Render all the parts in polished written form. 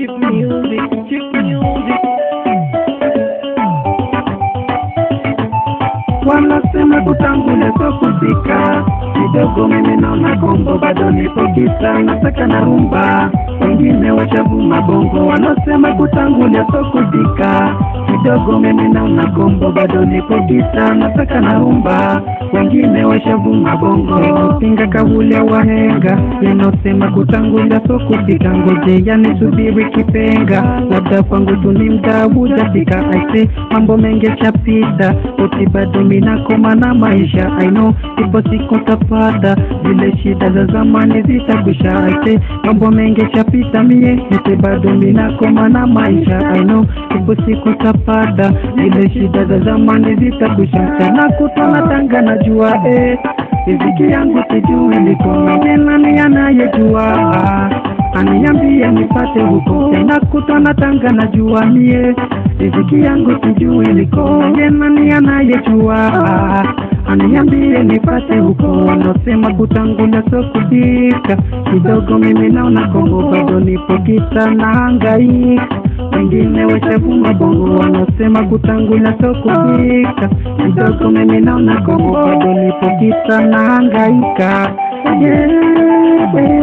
Chief music, chief music. Wanasema kutangulia so kufika, kidogo mimi naona kombo, bado nipo kisa nataka na rumba, wengine washavuma bongo. Wanasema kutangulia so kufika, kidogo mimi naona kombo, bado nipo kisa nataka na rumba, wengine washavuma bongo. Pinga kauli ya wahenga inosema kutangulia so kufika, ngoje yani subiri kipenga, labda kwangu tu ni mda hujafika. I say mambo mengi chapita, oti bado mina koma na maisha. I know ipo siku tapata, zile shida za zamani zitakwisha. I say mambo mengi chapita mie, oti bado mina koma na maisha. I know ipo siku tapata, zile shida za zamani zitakwisha. Tena kutana tanga na jua riziki yangu sijui liko, nani anayejua, aniambie nipate huko. Tena kutana tanga na jua mie, riziki yangu sijui liko, nani anayejua, aniambie nipate huko. Wanasema kutangulia so kufika, kidogo mimi naona kombo, bado nipo kisa na hangaika, wengine washavuma bongo. Wanasema kutangulia so kufika, kidogo mimi naona kombo, bado nipo kisa na hangaika.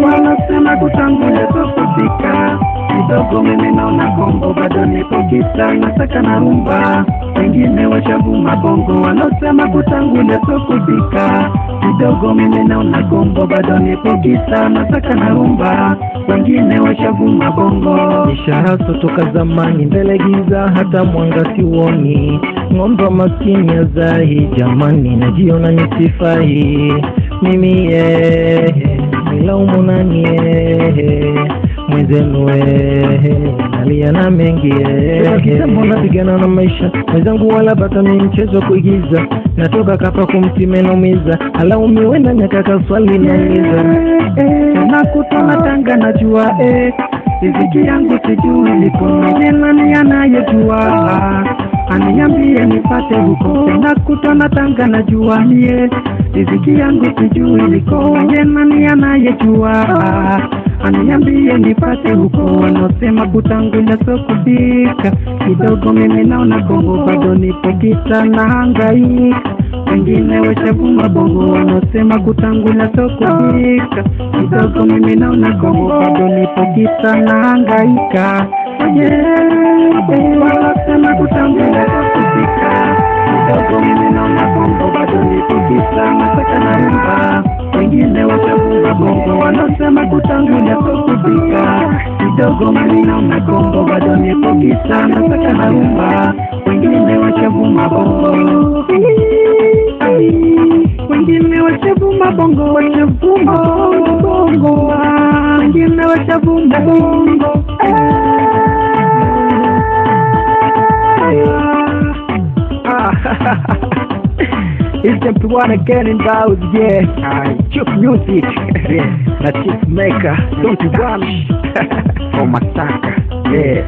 Wanasema kutangulia so kufika, kidogo mimi naona kombo, bado nipo kisa nataka na rumba, wengine washavuma bongo. Wanasema kutangulia so kufika, kidogo mimi naona kombo, bado nipo kisa nataka na rumba, wengine washavuma bongo. Ishara toka zamani, mbele giza hata mwanga siuoni, ng'ombe maskini ya zahi, jamani najiona nisifai mimi nilaumu nani mwenzenu nalia na mengi kitambo napigana na maisha mwenzangu, wala bata ni mchezo kuigiza, natoka kapa kumtime naumiza, alaumi wenda nyakaka swali naumiza. Nakutana tanga na jua riziki yangu sijui liko, nani anayejua, aniambie nipate huko. Nakutana tanga na jua mie, riziki yangu sijui liko, nani anayejua, aniambie nipate huko. Wanasema kutangulia so kufika, kidogo mimi naona kombo, bado nipo kisa na hangaika, wengine washavuma bongo. Wanasema kutangulia so kufika, kidogo mimi naona kombo, bado nipo kisa na hangaika. Wanasema kutangulia so kufika, kidogo mimi naona kombo, bado nipo kisa nataka na rumba, wengine washavuma bongo. Wanasema kutangulia so kufika, kidogo mimi naona kombo, bado nipo kisa nataka na rumba, wengine washavuma bongo. Wengine washavuma bongo, washavuma bongo, wengine washavuma bongo. It's Temple One again in the house, yeah. Chief music, na chief maker, don't you rush. For Masaka, yeah.